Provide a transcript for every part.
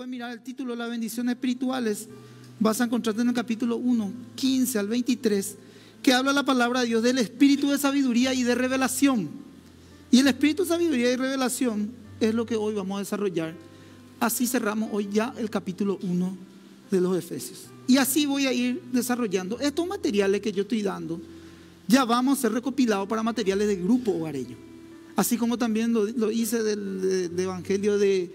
puedes mirar el título de las bendiciones espirituales, vas a encontrarte en el capítulo 1, 15 al 23, que habla la palabra de Dios del espíritu de sabiduría y de revelación. Y el espíritu de sabiduría y revelación es lo que hoy vamos a desarrollar. Así cerramos hoy ya el capítulo 1 de los Efesios. Y así voy a ir desarrollando estos materiales que yo estoy dando. Ya vamos a ser recopilados para materiales de grupo hogareño. Así como también lo hice del Evangelio de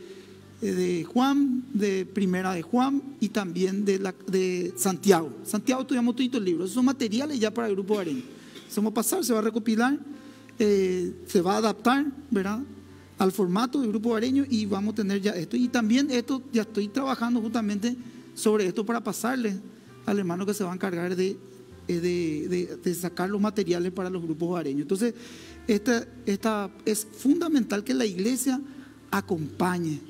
Juan, de Primera de Juan y también de Santiago. Santiago estudiamos todo el libro. Esos son materiales ya para el grupo hogareño. Se va a pasar, se va a recopilar, se va a adaptar, ¿verdad?, al formato del grupo hogareño y vamos a tener ya esto. Y también esto, ya estoy trabajando justamente sobre esto para pasarle al hermano que se va a encargar de sacar los materiales para los grupos hogareños. Entonces, es fundamental que la iglesia acompañe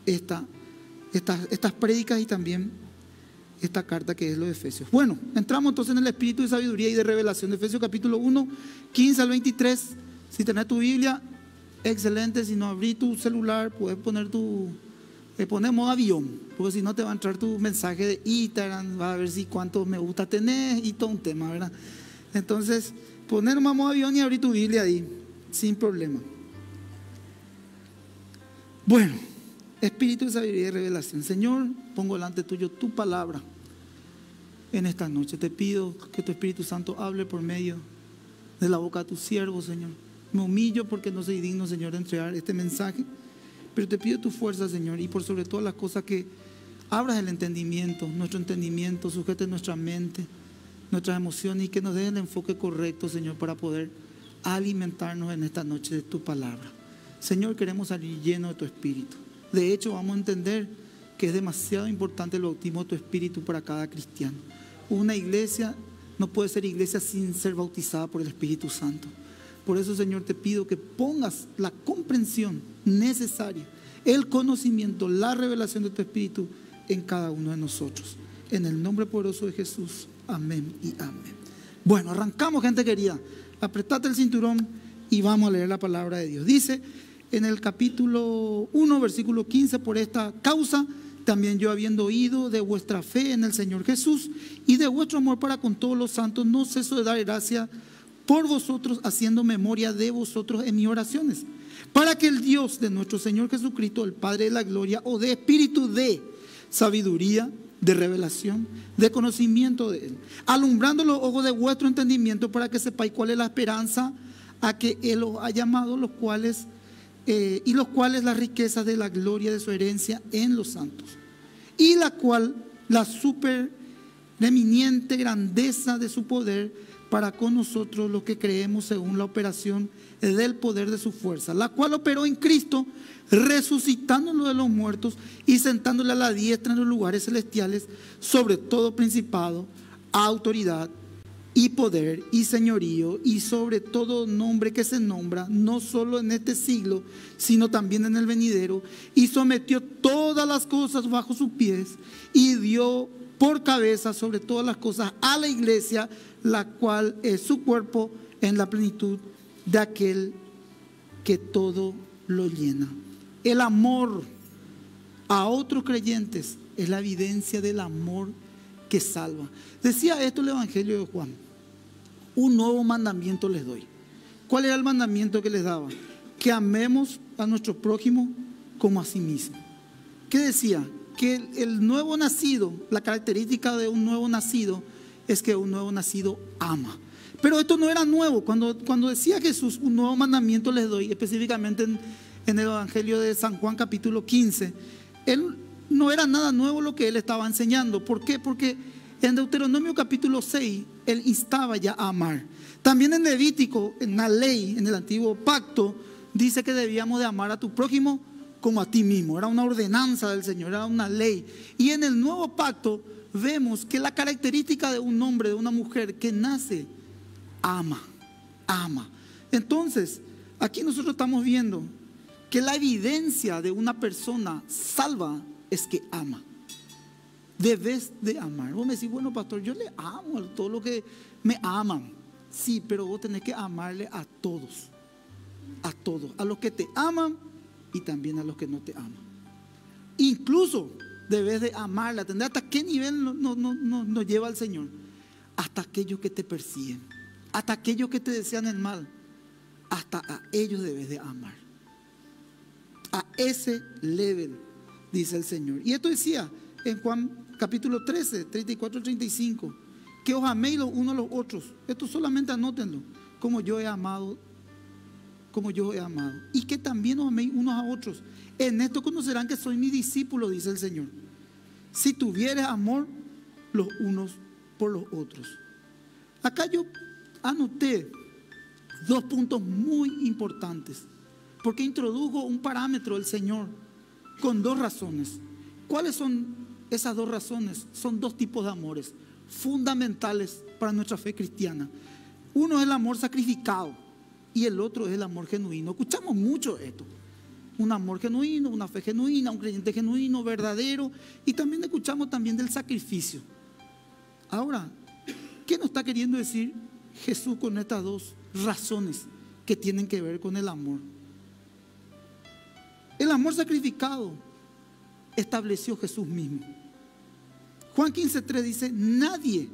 estas prédicas y también esta carta que es los Efesios. Bueno, entramos entonces en el espíritu de sabiduría y de revelación de Efesios capítulo 1, 15 al 23. Si tenés tu Biblia, excelente. Si no abrís tu celular, puedes poner poner modo avión, porque si no te va a entrar tu mensaje de Instagram, va a ver si cuántos me gusta tenés y todo un tema, ¿verdad? Entonces, poner modo avión y abrir tu Biblia ahí, sin problema. Bueno, espíritu de sabiduría y revelación. Señor, pongo delante tuyo tu palabra en esta noche. Te pido que tu Espíritu Santo hable por medio de la boca de tu siervo, Señor. Me humillo porque no soy digno, Señor, de entregar este mensaje, pero te pido tu fuerza, Señor, y por sobre todas las cosas que abras el entendimiento, nuestro entendimiento, sujetes nuestra mente, nuestras emociones y que nos des el enfoque correcto, Señor, para poder alimentarnos en esta noche de tu palabra. Señor, queremos salir llenos de tu Espíritu. De hecho, vamos a entender que es demasiado importante el bautismo de tu Espíritu para cada cristiano. Una iglesia no puede ser iglesia sin ser bautizada por el Espíritu Santo. Por eso, Señor, te pido que pongas la comprensión necesaria, el conocimiento, la revelación de tu Espíritu en cada uno de nosotros. En el nombre poderoso de Jesús. Amén y amén. Bueno, arrancamos, gente querida. Apretate el cinturón y vamos a leer la palabra de Dios. Dice en el capítulo 1, versículo 15: por esta causa también yo, habiendo oído de vuestra fe en el Señor Jesús y de vuestro amor para con todos los santos, no ceso de dar gracia por vosotros, haciendo memoria de vosotros en mis oraciones, para que el Dios de nuestro Señor Jesucristo, el Padre de la gloria, os dé espíritu de sabiduría, de revelación, de conocimiento de Él, alumbrando los ojos de vuestro entendimiento, para que sepáis cuál es la esperanza a que Él os ha llamado, los cuales las riquezas de la gloria de su herencia en los santos, y la cual la supereminente grandeza de su poder para con nosotros los que creemos, según la operación del poder de su fuerza, la cual operó en Cristo, resucitándolo de los muertos y sentándole a la diestra en los lugares celestiales, sobre todo principado, autoridad y poder y señorío, y sobre todo nombre que se nombra, no solo en este siglo, sino también en el venidero, y sometió todas las cosas bajo sus pies, y dio por cabeza sobre todas las cosas a la iglesia, la cual es su cuerpo, en la plenitud de aquel que todo lo llena. El amor a otros creyentes es la evidencia del amor que salva. Decía esto el Evangelio de Juan: un nuevo mandamiento les doy. ¿Cuál era el mandamiento que les daba? Que amemos a nuestro prójimo como a sí mismo. ¿Qué decía? Que el nuevo nacido, la característica de un nuevo nacido es que un nuevo nacido ama. Pero esto no era nuevo. Cuando decía Jesús, un nuevo mandamiento les doy, específicamente en el Evangelio de San Juan capítulo 15, él no era nada nuevo lo que él estaba enseñando. ¿Por qué? Porque en Deuteronomio capítulo 6, él instaba ya a amar. También en Levítico, en la ley, en el antiguo pacto, dice que debíamos de amar a tu prójimo como a ti mismo. Era una ordenanza del Señor, era una ley. Y en el nuevo pacto vemos que la característica de un hombre, de una mujer que nace, ama. Entonces, aquí nosotros estamos viendo que la evidencia de una persona salva es que ama. Debes de amar. Vos me decís, bueno, pastor, yo le amo a todos los que me aman. Sí, pero vos tenés que amarle a todos. A todos. A los que te aman y también a los que no te aman. Incluso debes de amarle, atender. ¿Hasta qué nivel nos lleva el Señor? Hasta aquellos que te persiguen, hasta aquellos que te desean el mal, hasta a ellos debes de amar. A ese level, dice el Señor. Y esto decía en Juan capítulo 13, 34 35, que os améis los unos a los otros. Esto solamente anótenlo, como yo he amado, y que también os améis unos a otros. En esto conocerán que sois mis discípulos, dice el Señor, si tuvieres amor los unos por los otros. Acá yo anoté 2 puntos muy importantes, porque introdujo un parámetro el Señor con 2 razones. ¿Cuáles son esas 2 razones? Son 2 tipos de amores fundamentales para nuestra fe cristiana. Uno es el amor sacrificado y el otro es el amor genuino. Escuchamos mucho esto: un amor genuino, una fe genuina, un creyente genuino, verdadero. Y también escuchamos también del sacrificio. Ahora, ¿qué nos está queriendo decir Jesús con estas 2 razones que tienen que ver con el amor? El amor sacrificado estableció Jesús mismo. Juan 15:3 dice: nadie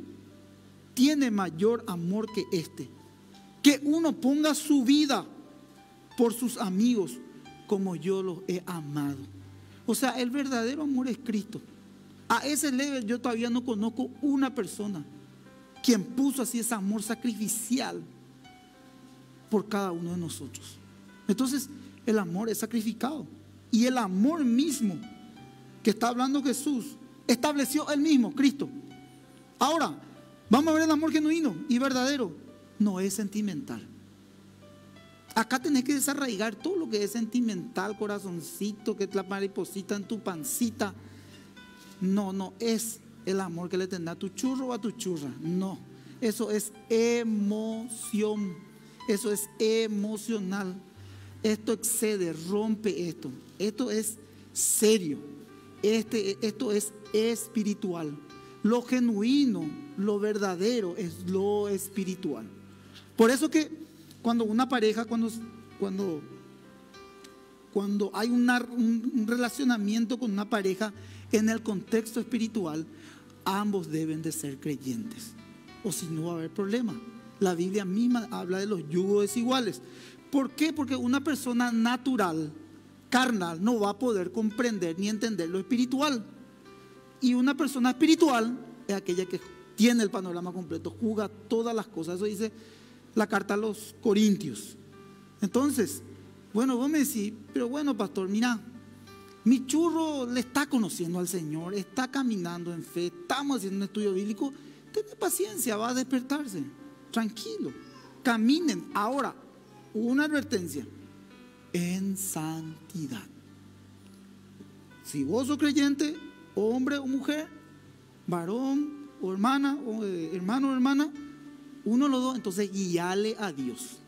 tiene mayor amor que este, que uno ponga su vida por sus amigos, como yo los he amado. O sea, el verdadero amor es Cristo. A ese nivel yo todavía no conozco una persona quien puso así ese amor sacrificial por cada uno de nosotros. Entonces, el amor es sacrificado. Y el amor mismo que está hablando Jesús, estableció él mismo, Cristo. Ahora, vamos a ver el amor genuino y verdadero. No es sentimental. Acá tenés que desarraigar todo lo que es sentimental, corazoncito, que es la mariposita en tu pancita. No es el amor que le tendrá a tu churro o a tu churra. No, eso es emoción. Eso es emocional. Esto excede, rompe esto. Esto es serio. Esto es espiritual. Lo genuino, lo verdadero es lo espiritual. Por eso que cuando una pareja, cuando hay un relacionamiento con una pareja en el contexto espiritual, ambos deben de ser creyentes, o si no va a haber problema. La Biblia misma habla de los yugos desiguales. ¿Por qué? Porque una persona natural, carnal, no va a poder comprender ni entender lo espiritual. Y una persona espiritual es aquella que tiene el panorama completo, juzga todas las cosas. Eso dice la carta a los Corintios. Entonces, bueno, vos me decís, pero bueno, pastor, mira, mi churro le está conociendo al Señor, está caminando en fe, estamos haciendo un estudio bíblico. Tened paciencia, va a despertarse, tranquilo, caminen. Ahora, una advertencia: en santidad. Si vos sos creyente, hombre o mujer, varón o hermana, o hermano o hermana, uno o los dos, entonces guíale a Dios,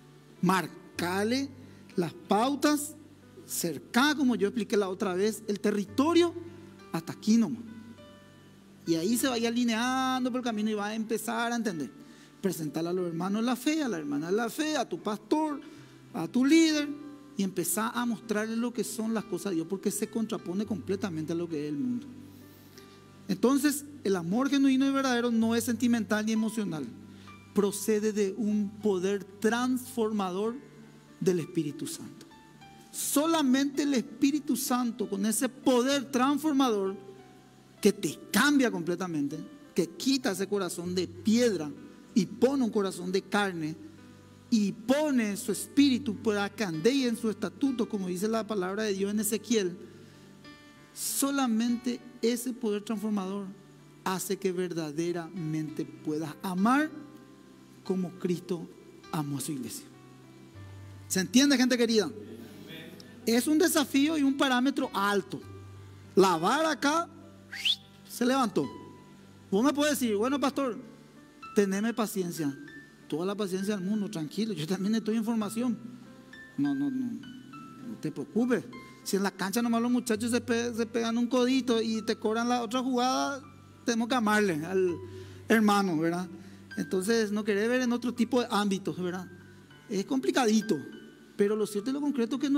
marcale las pautas, cerca, como yo expliqué la otra vez, el territorio hasta aquí nomás. Y ahí se vaya alineando por el camino y va a empezar a entender. Presentarle a los hermanos la fe, a la hermana la fe, a tu pastor, a tu líder, y empezar a mostrarle lo que son las cosas de Dios, porque se contrapone completamente a lo que es el mundo. Entonces, el amor genuino y verdadero no es sentimental ni emocional, procede de un poder transformador del Espíritu Santo. Solamente el Espíritu Santo, con ese poder transformador que te cambia completamente, que quita ese corazón de piedra y pone un corazón de carne, y pone su espíritu para que andéis en su estatuto, como dice la palabra de Dios en Ezequiel. Solamente ese poder transformador hace que verdaderamente puedas amar como Cristo amó a su iglesia. ¿Se entiende, gente querida? Es un desafío y un parámetro alto. La vara acá se levantó. Vos me puedes decir, bueno, pastor, teneme paciencia. Toda la paciencia del mundo, tranquilo, yo también estoy en formación. No te preocupes. Si en la cancha nomás los muchachos se pegan un codito y te cobran la otra jugada, tenemos que amarle al hermano, ¿verdad? Entonces no querés ver en otro tipo de ámbitos, ¿verdad? Es complicadito, pero lo cierto y lo concreto es que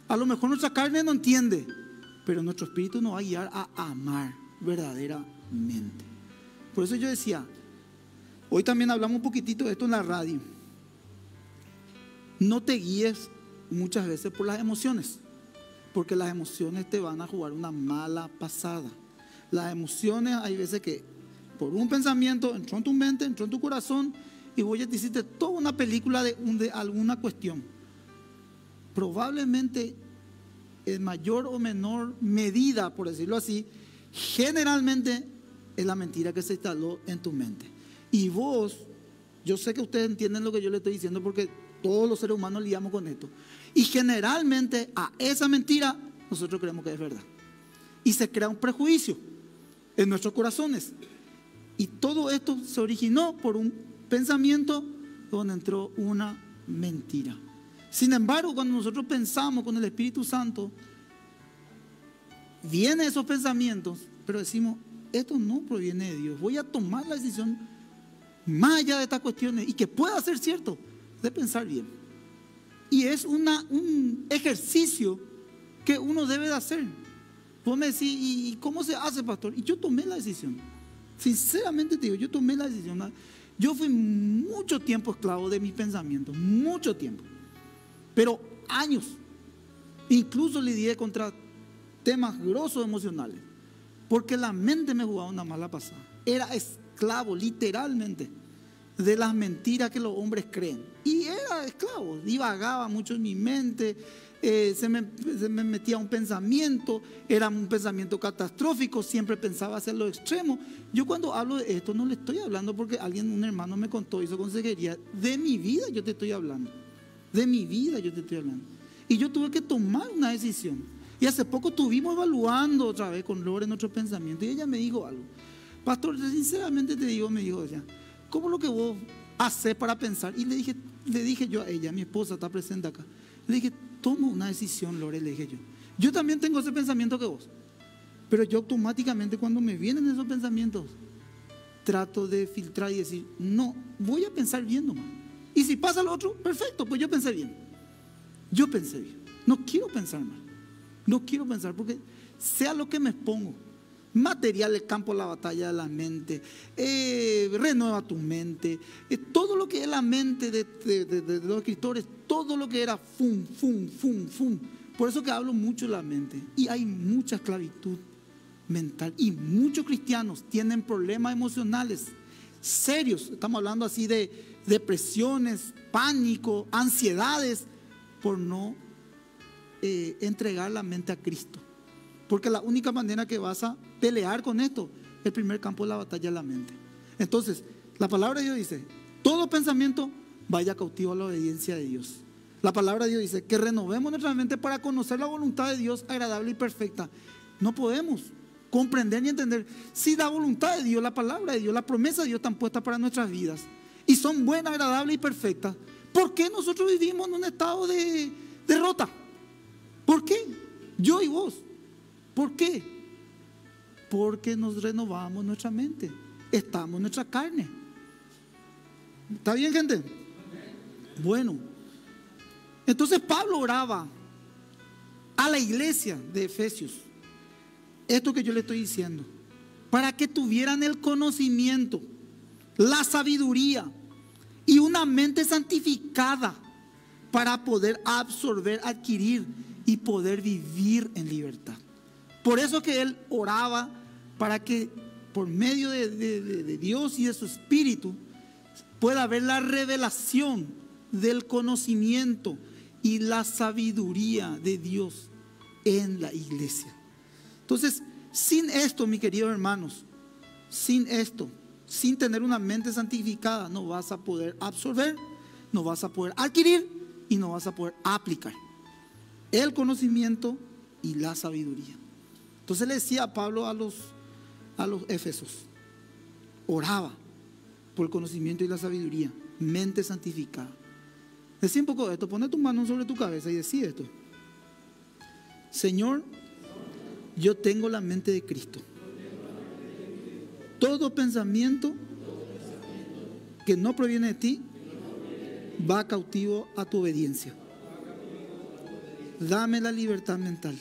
a lo mejor nuestra carne no entiende, pero nuestro espíritu nos va a guiar a amar verdaderamente. Por eso yo decía, hoy también hablamos un poquitito de esto en la radio. No te guíes muchas veces por las emociones, porque las emociones te van a jugar una mala pasada. Las emociones hay veces que por un pensamiento entró en tu mente, entró en tu corazón y vos ya te hiciste toda una película de alguna cuestión. Probablemente en mayor o menor medida, por decirlo así, generalmente es la mentira que se instaló en tu mente. Y vos, yo sé que ustedes entienden lo que yo les estoy diciendo porque todos los seres humanos lidiamos con esto. Y generalmente a esa mentira nosotros creemos que es verdad. Y se crea un prejuicio en nuestros corazones. Y todo esto se originó por un pensamiento donde entró una mentira. Sin embargo, cuando nosotros pensamos con el Espíritu Santo, vienen esos pensamientos, pero decimos, esto no proviene de Dios. Voy a tomar la decisión más allá de estas cuestiones y que pueda ser cierto, de pensar bien. Y es un ejercicio que uno debe de hacer. Vos me decís, ¿y cómo se hace, pastor? Y yo tomé la decisión. Sinceramente te digo, yo tomé la decisión. Yo fui mucho tiempo esclavo de mis pensamientos, mucho tiempo. Pero años. Incluso lidié contra temas grosos emocionales. Porque la mente me jugaba una mala pasada. Era esclavo, literalmente, de las mentiras que los hombres creen. Y era esclavo, divagaba mucho en mi mente, se me metía un pensamiento, era un pensamiento catastrófico, siempre pensaba hacia lo extremo. Yo cuando hablo de esto no le estoy hablando porque un hermano me contó, hizo consejería. De mi vida yo te estoy hablando, de mi vida yo te estoy hablando. Y yo tuve que tomar una decisión. Y hace poco estuvimos evaluando otra vez con Lore nuestros pensamientos y ella me dijo algo. Pastor, sinceramente te digo, me dijo, o sea, ¿cómo lo que vos haces para pensar? Y le dije yo a ella, mi esposa está presente acá. Le dije, toma una decisión, Lore, le dije yo. Yo también tengo ese pensamiento que vos. Pero yo automáticamente cuando me vienen esos pensamientos, trato de filtrar y decir, no, voy a pensar bien nomás. Y si pasa lo otro, perfecto, pues yo pensé bien. Yo pensé bien. No quiero pensar mal. No quiero pensar porque sea lo que me expongo. Material, el campo, la batalla de la mente, renueva tu mente, todo lo que es la mente de los escritores, todo lo que era fum. Por eso que hablo mucho de la mente. Y hay mucha esclavitud mental. Y muchos cristianos tienen problemas emocionales serios. Estamos hablando así de depresiones, pánico, ansiedades, por no entregar la mente a Cristo. Porque la única manera que vas a pelear con esto, el primer campo de la batalla es la mente. Entonces, la palabra de Dios dice, todo pensamiento vaya cautivo a la obediencia de Dios. La palabra de Dios dice que renovemos nuestra mente para conocer la voluntad de Dios agradable y perfecta. No podemos comprender ni entender si la voluntad de Dios, la palabra de Dios, la promesa de Dios están puestas para nuestras vidas y son buenas, agradables y perfectas. ¿Por qué nosotros vivimos en un estado de derrota? ¿Por qué? Yo y vos. ¿Por qué? Porque nos renovamos nuestra mente. Estamos en nuestra carne. ¿Está bien, gente? Bueno, entonces Pablo oraba a la iglesia de Efesios. Esto que yo le estoy diciendo, para que tuvieran el conocimiento, la sabiduría y una mente santificada para poder absorber, adquirir y poder vivir en libertad. Por eso que él oraba para que por medio de Dios y de su Espíritu pueda haber la revelación del conocimiento y la sabiduría de Dios en la iglesia. Entonces, sin esto, mis queridos hermanos, sin esto, sin tener una mente santificada, no vas a poder absorber, no vas a poder adquirir y no vas a poder aplicar el conocimiento y la sabiduría. Entonces le decía a Pablo a los Efesios, oraba por el conocimiento y la sabiduría, mente santificada. Decía un poco de esto, pone tu mano sobre tu cabeza y decía esto: Señor, yo tengo la mente de Cristo. Todo pensamiento que no proviene de ti va cautivo a tu obediencia. Dame la libertad mental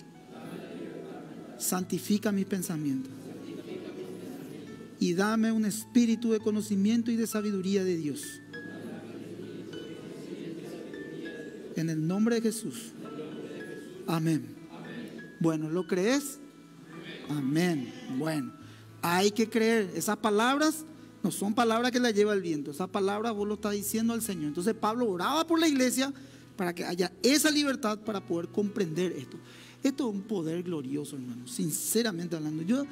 santifica mis pensamientos y dame un espíritu de conocimiento y de sabiduría de Dios. En el nombre de Jesús. Amén. Bueno, ¿lo crees? Amén. Bueno, hay que creer. Esas palabras no son palabras que las lleva el viento. Esas palabras vos lo estás diciendo al Señor. Entonces Pablo oraba por la iglesia para que haya esa libertad para poder comprender esto. Esto es un poder glorioso, hermano. Sinceramente hablando, yo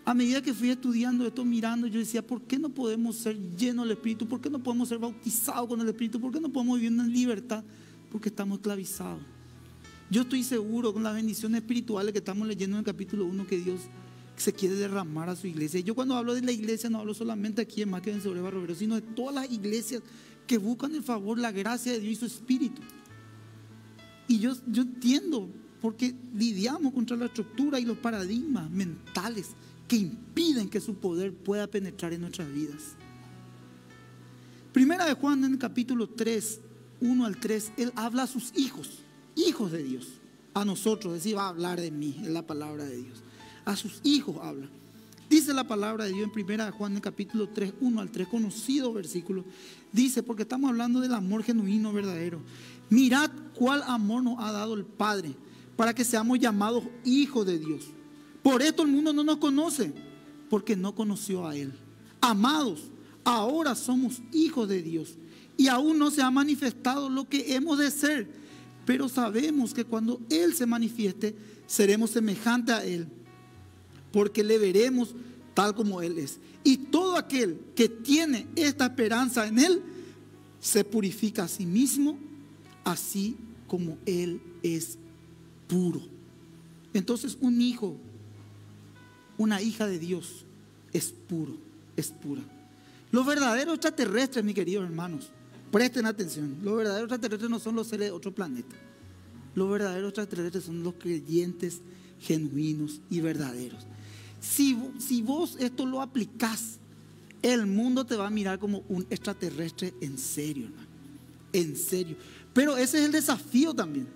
a medida que fui estudiando esto, mirando, yo decía, ¿por qué no podemos ser llenos del Espíritu? ¿Por qué no podemos ser bautizados con el Espíritu? ¿Por qué no podemos vivir en libertad? Porque estamos esclavizados. Yo estoy seguro con las bendiciones espirituales que estamos leyendo en el capítulo 1 que Dios se quiere derramar a su iglesia. Y yo cuando hablo de la iglesia no hablo solamente aquí en Más que Vencedores Barrovero, sino de todas las iglesias que buscan el favor, la gracia de Dios y su Espíritu. Y yo entiendo porque lidiamos contra la estructura y los paradigmas mentales que impiden que su poder pueda penetrar en nuestras vidas. Primera de Juan en el capítulo 3, 1 al 3, él habla a sus hijos de Dios. A nosotros, es decir, va a hablar de mí, es la palabra de Dios. A sus hijos habla. Dice la palabra de Dios en primera de Juan en el capítulo 3, 1 al 3, conocido versículo. Dice, porque estamos hablando del amor genuino, verdadero. Mirad cuál amor nos ha dado el Padre, para que seamos llamados hijos de Dios. Por esto el mundo no nos conoce, porque no conoció a Él. Amados, ahora somos hijos de Dios, y aún no se ha manifestado lo que hemos de ser, pero sabemos que cuando Él se manifieste, seremos semejantes a Él, porque le veremos tal como Él es. Y todo aquel que tiene esta esperanza en Él, se purifica a sí mismo, así como Él es puro. Entonces un hijo, una hija de Dios es puro, es pura. Los verdaderos extraterrestres, mis queridos hermanos, presten atención, los verdaderos extraterrestres no son los seres de otro planeta. Los verdaderos extraterrestres son los creyentes genuinos y verdaderos. Si vos esto lo aplicás, el mundo te va a mirar como un extraterrestre en serio, hermano, en serio. Pero ese es el desafío también,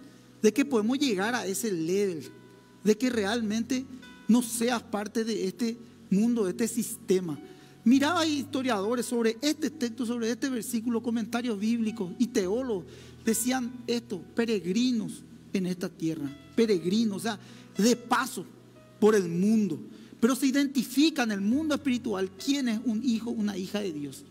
de que podemos llegar a ese level, de que realmente no seas parte de este mundo, de este sistema. Miraba historiadores sobre este texto, sobre este versículo, comentarios bíblicos y teólogos decían esto: peregrinos en esta tierra, peregrinos, o sea, de paso por el mundo, pero se identifica en el mundo espiritual quién es un hijo, una hija de Dios.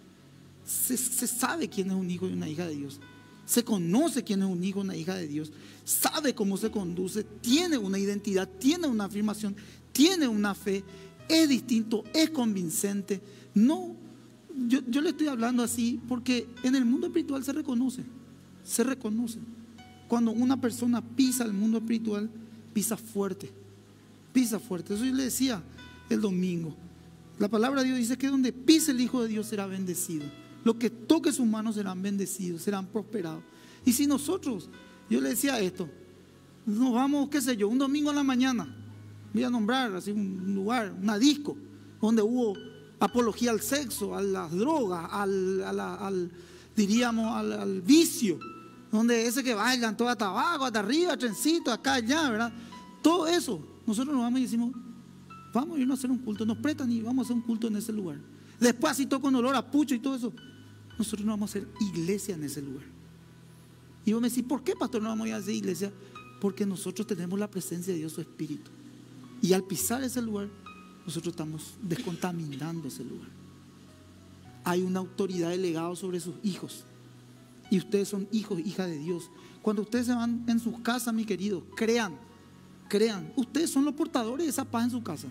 Se sabe quién es un hijo y una hija de Dios. Se conoce quién es un hijo, una hija de Dios. Sabe cómo se conduce, tiene una identidad, tiene una afirmación, tiene una fe, es distinto, es convincente. No, yo le estoy hablando así porque en el mundo espiritual se reconoce. Se reconoce. Cuando una persona pisa el mundo espiritual, pisa fuerte. Pisa fuerte. Eso yo le decía el domingo. La palabra de Dios dice que donde pise el Hijo de Dios será bendecido. Lo que toque sus manos serán bendecidos, serán prosperados. Y si nosotros, yo le decía esto, nos vamos, qué sé yo, un domingo a la mañana, voy a nombrar así un lugar, una disco, donde hubo apología al sexo, a las drogas, al vicio, donde ese que bailan todo hasta abajo, hasta arriba, trencito, acá, allá, ¿verdad? Todo eso, nosotros nos vamos y decimos, vamos a irnos a hacer un culto, nos prestan y vamos a hacer un culto en ese lugar. Después así todo con olor a pucho y todo eso, nosotros no vamos a hacer iglesia en ese lugar. Y vos me decís, ¿por qué, pastor, no vamos a ir a hacer iglesia? Porque nosotros tenemos la presencia de Dios, su Espíritu. Y al pisar ese lugar, nosotros estamos descontaminando ese lugar. Hay una autoridad delegada sobre sus hijos. Y ustedes son hijos, hijas de Dios. Cuando ustedes se van en sus casas, mis queridos, crean. Ustedes son los portadores de esa paz en su casa.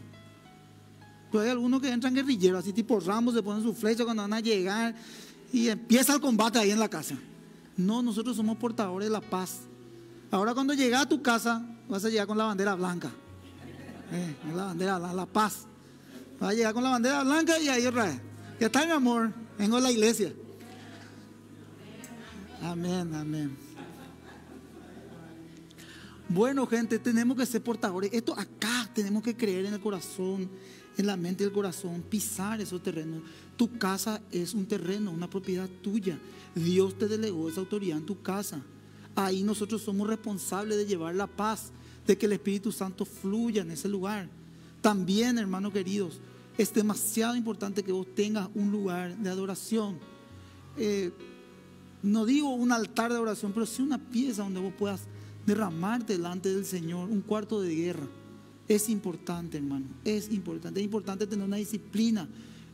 Pero hay algunos que entran guerrilleros, así tipo Rambo, se ponen su flecha cuando van a llegar y empieza el combate ahí en la casa. No, nosotros somos portadores de la paz. Ahora cuando llegas a tu casa, vas a llegar con la bandera blanca. La bandera, la paz. Vas a llegar con la bandera blanca y ahí otra vez. ¿Qué tal, mi amor? Vengo a la iglesia. Amén, amén. Bueno, gente, tenemos que ser portadores. Esto acá tenemos que creer en el corazón, en la mente y el corazón, pisar esos terrenos. Tu casa es un terreno, una propiedad tuya. Dios te delegó esa autoridad en tu casa. Ahí nosotros somos responsables de llevar la paz, de que el Espíritu Santo fluya en ese lugar. También, hermanos queridos, es demasiado importante que vos tengas un lugar de adoración. No digo un altar de adoración, pero sí una pieza donde vos puedas derramarte delante del Señor, un cuarto de guerra. Es importante, hermano, es importante tener una disciplina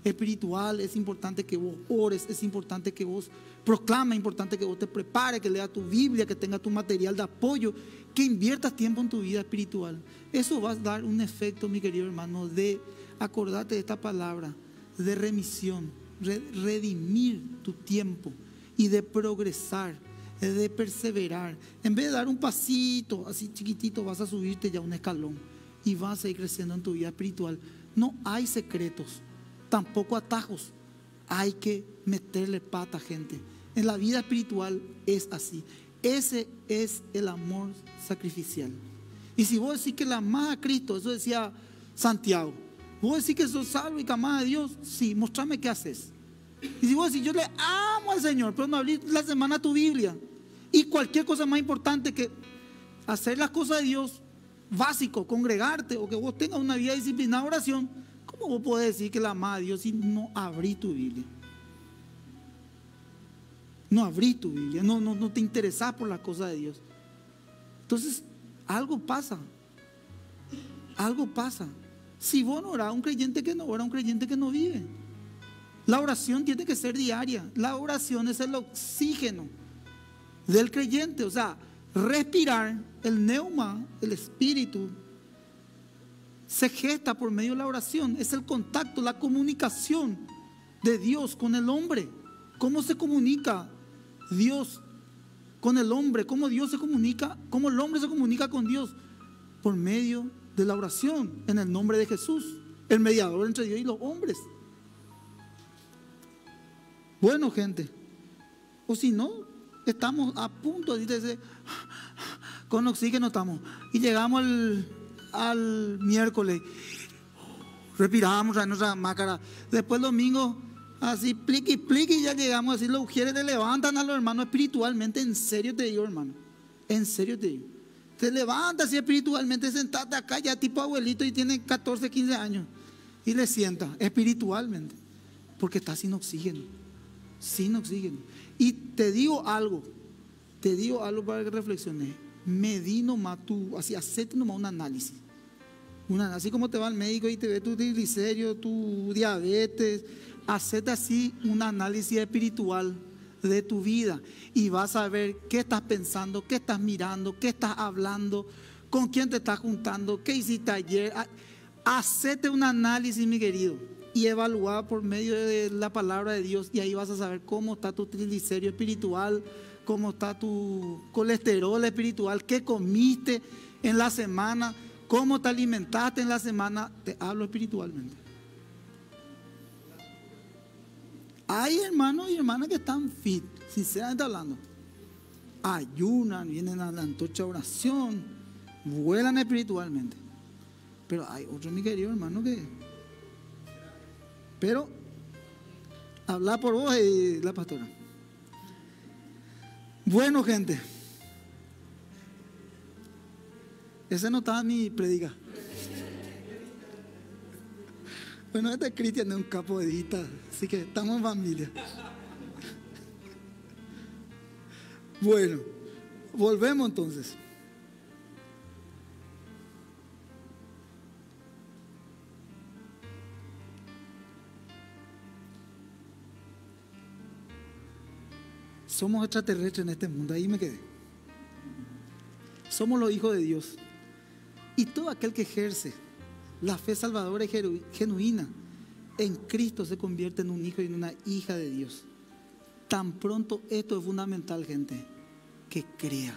espiritual, es importante que vos ores, es importante que vos proclames, es importante que vos te prepares, que leas tu Biblia, que tengas tu material de apoyo, que inviertas tiempo en tu vida espiritual. Eso va a dar un efecto, mi querido hermano, de acordarte de esta palabra, de remisión, redimir tu tiempo y de progresar, de perseverar. En vez de dar un pasito así chiquitito, vas a subirte ya un escalón y vas a ir creciendo en tu vida espiritual. No hay secretos, tampoco atajos. Hay que meterle pata, gente. En la vida espiritual es así. Ese es el amor sacrificial. Y si vos decís que la amás a Cristo, eso decía Santiago, vos decís que sos salvo y que amás a Dios, sí, mostrame qué haces. Y si vos decís, yo le amo al Señor, pero no abrís la semana tu Biblia, y cualquier cosa más importante que hacer las cosas de Dios, básico, congregarte, o que vos tengas una vida disciplinada de oración, ¿cómo vos podés decir que la amás a Dios si no abrís tu Biblia? No abrís tu Biblia, no te interesás por las cosas de Dios. Entonces, algo pasa. Algo pasa. Si vos no orás, un creyente que no ora, un creyente que no vive. La oración tiene que ser diaria. La oración es el oxígeno del creyente. O sea, respirar, el neuma, el espíritu, se gesta por medio de la oración. Es el contacto, la comunicación de Dios con el hombre. ¿Cómo se comunica Dios con el hombre? ¿Cómo Dios se comunica? ¿Cómo el hombre se comunica con Dios? Por medio de la oración, en el nombre de Jesús, el mediador entre Dios y los hombres. Bueno, gente, o si no, estamos a punto de decir, con oxígeno estamos, y llegamos al miércoles, respiramos a nuestra máscara, después el domingo, así pliqui, y ya llegamos, así los ujieres te levantan a los hermanos espiritualmente. En serio te digo, hermano, en serio te digo, te levantas así espiritualmente, sentate acá ya tipo abuelito y tiene 14, 15 años, y le sientas espiritualmente, porque está sin oxígeno. Sin oxígeno. Y te digo algo para que reflexiones. Medí nomás tú, así, hacete nomás un análisis. Así como te va al médico y te ve tu triglicérido, tu diabetes, hacete así un análisis espiritual de tu vida y vas a ver qué estás pensando, qué estás mirando, qué estás hablando, con quién te estás juntando, qué hiciste ayer. Hacete un análisis, mi querido, y evaluar por medio de la palabra de Dios, y ahí vas a saber cómo está tu triglicérido espiritual, cómo está tu colesterol espiritual, qué comiste en la semana, cómo te alimentaste en la semana. Te hablo espiritualmente. Hay hermanos y hermanas que están fit, sinceramente hablando, ayunan, vienen a la antorcha de oración, vuelan espiritualmente. Pero hay otros, mi querido hermano, pero habla por vos y la pastora. Bueno, gente, esa no estaba mi predica. Bueno, este Cristian es un capo de edita, así que estamos en familia. Bueno, volvemos entonces. Somos extraterrestres en este mundo, ahí me quedé. Somos los hijos de Dios. Y todo aquel que ejerce la fe salvadora y genuina en Cristo se convierte en un hijo y en una hija de Dios. Tan pronto esto es fundamental, gente, que crea.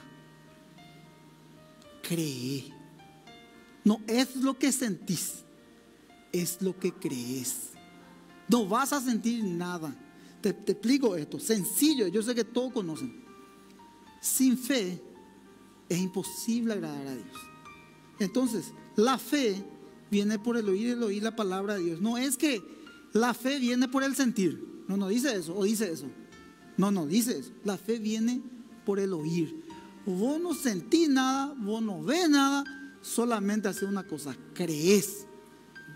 Cree. No es lo que sentís, es lo que crees. No vas a sentir nada. Te explico esto, sencillo, yo sé que todos conocen. Sin fe es imposible agradar a Dios. Entonces, la fe viene por el oír la palabra de Dios. No es que la fe viene por el sentir. No dice eso, o dice eso. No dice eso. La fe viene por el oír. Vos no sentís nada, vos no ves nada, solamente hacer una cosa, crees.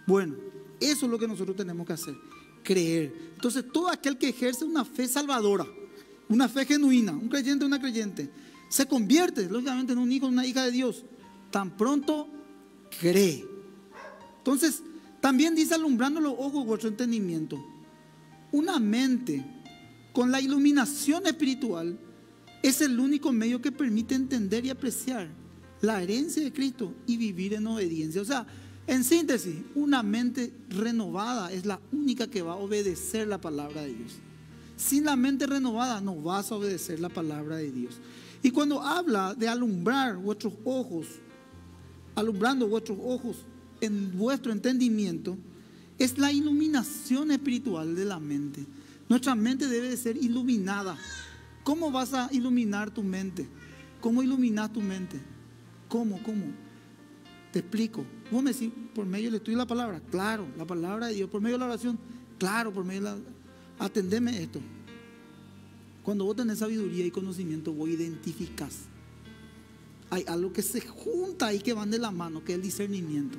Bueno, eso es lo que nosotros tenemos que hacer, creer. Entonces todo aquel que ejerce una fe salvadora, una fe genuina, un creyente o una creyente, se convierte lógicamente en un hijo o una hija de Dios, tan pronto cree. Entonces también dice, alumbrando los ojos de vuestro entendimiento. Una mente con la iluminación espiritual es el único medio que permite entender y apreciar la herencia de Cristo y vivir en obediencia. O sea, en síntesis, una mente renovada es la única que va a obedecer la palabra de Dios. Sin la mente renovada no vas a obedecer la palabra de Dios. Y cuando habla de alumbrar vuestros ojos, alumbrando vuestros ojos en vuestro entendimiento, es la iluminación espiritual de la mente. Nuestra mente debe de ser iluminada. ¿Cómo vas a iluminar tu mente? ¿Cómo iluminas tu mente? ¿Cómo? Te explico. Vos me decís, por medio del estudio de la palabra. Claro, la palabra de Dios. Por medio de la oración. Claro, por medio de la... Atendeme esto. Cuando vos tenés sabiduría y conocimiento, vos identificás. Hay algo que se junta ahí, que van de la mano, que es el discernimiento.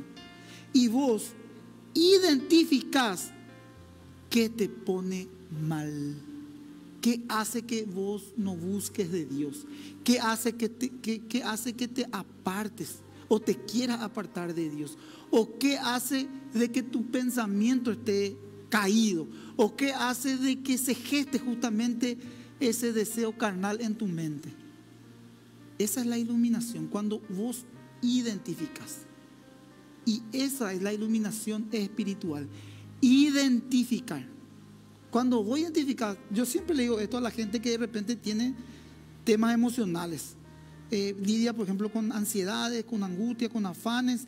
Y vos identificás qué te pone mal, qué hace que vos no busques de Dios, qué hace que te apartes o te quieras apartar de Dios, o qué hace de que tu pensamiento esté caído, o qué hace de que se geste justamente ese deseo carnal en tu mente. Esa es la iluminación, cuando vos identificas. Y esa es la iluminación espiritual, identificar. Cuando voy a identificar, yo siempre le digo esto a la gente que de repente tiene temas emocionales, lidia por ejemplo con ansiedades, con angustia, con afanes,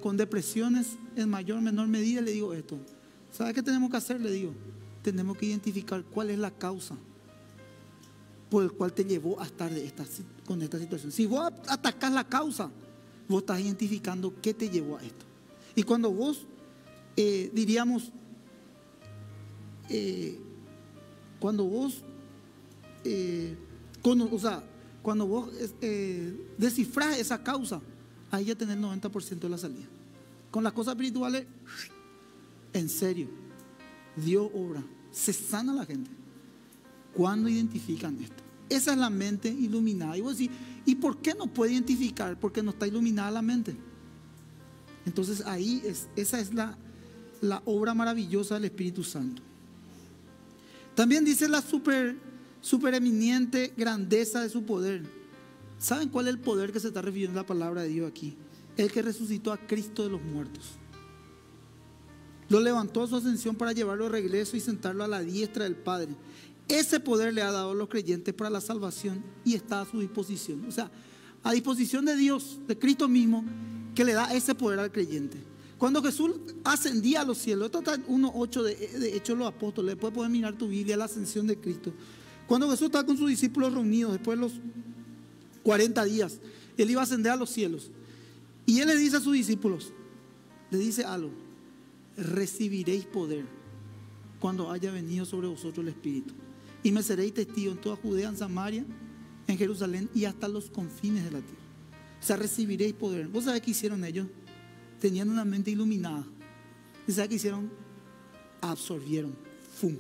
con depresiones, en mayor o menor medida. Le digo esto: ¿sabes qué tenemos que hacer? Le digo, tenemos que identificar cuál es la causa por el cual te llevó a estar con esta situación. Si vos atacás la causa, vos estás identificando qué te llevó a esto. Y cuando vos cuando vos descifrás esa causa, ahí ya tenés el 90% de la salida. Con las cosas espirituales, en serio, Dios obra, se sana la gente cuando identifican esto. Esa es la mente iluminada. Y vos decís, ¿y por qué no puede identificar? Porque no está iluminada la mente. Entonces ahí esa es la obra maravillosa del Espíritu Santo. También dice la supereminente grandeza de su poder. ¿Saben cuál es el poder que se está refiriendo la palabra de Dios aquí? El que resucitó a Cristo de los muertos. Lo levantó a su ascensión para llevarlo de regreso y sentarlo a la diestra del Padre. Ese poder le ha dado a los creyentes para la salvación y está a su disposición. O sea, a disposición de Dios, de Cristo mismo, que le da ese poder al creyente. Cuando Jesús ascendía a los cielos, esto está en 1:8 de Hechos de los Apóstoles, después puedes mirar tu Biblia, la ascensión de Cristo. Cuando Jesús estaba con sus discípulos reunidos, después de los 40 días, Él iba a ascender a los cielos. Y Él le dice a sus discípulos, le dice algo: recibiréis poder cuando haya venido sobre vosotros el Espíritu. Y me seréis testigos en toda Judea, en Samaria, en Jerusalén y hasta los confines de la tierra. O sea, recibiréis poder. ¿Vos sabés qué hicieron ellos? Tenían una mente iluminada. ¿Y sabés qué hicieron? Absorbieron. ¡Fum!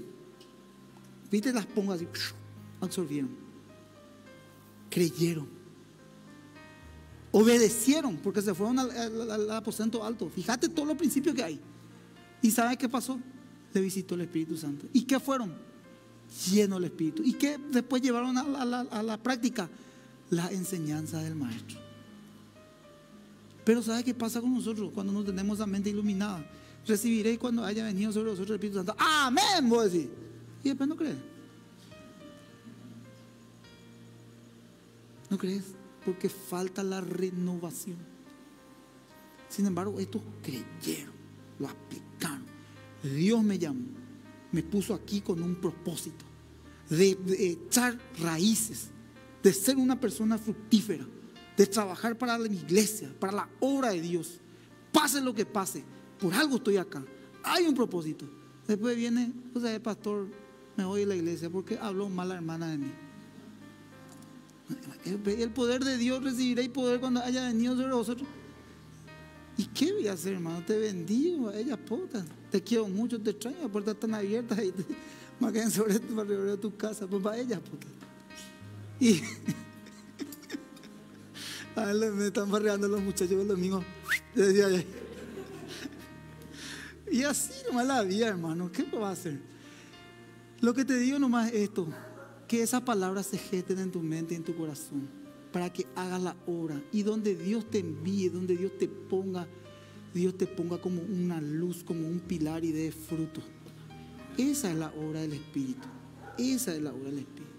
¿Viste las pongas así? Absorbieron. Creyeron. Obedecieron, porque se fueron al aposento alto. Fíjate todos los principios que hay. ¿Y sabes qué pasó? Le visitó el Espíritu Santo. ¿Y qué fueron? Lleno del Espíritu. ¿Y qué después llevaron a la práctica? La enseñanza del Maestro. Pero ¿sabe qué pasa con nosotros cuando no tenemos la mente iluminada? Recibiréis cuando haya venido sobre vosotros el Espíritu Santo. ¡Amén! Vos decís. Y después no crees. ¿No crees? Porque falta la renovación. Sin embargo, estos creyeron, lo aplicaron. Dios me llamó, me puso aquí con un propósito de echar raíces, de ser una persona fructífera, de trabajar para la iglesia, para la obra de Dios. Pase lo que pase, por algo estoy acá. Hay un propósito. Después viene, o sea, el pastor, me voy a la iglesia porque habló mal la hermana de mí. El poder de Dios recibiréis poder cuando haya venido sobre vosotros. ¿Y qué voy a hacer, hermano? Te bendigo a ella, puta. Te quiero mucho, te extraño, las puertas están abiertas y me quedan sobre tu casa, pues para ella, puta. Y a ver, me están barreando los muchachos el domingo. Yo decía, y así nomás la vida, hermano. ¿Qué va a hacer? Lo que te digo nomás es esto: que esas palabras se gesten en tu mente y en tu corazón, para que hagas la obra. Y donde Dios te envíe, donde Dios te ponga como una luz, como un pilar y dé fruto. Esa es la obra del Espíritu. Esa es la obra del Espíritu.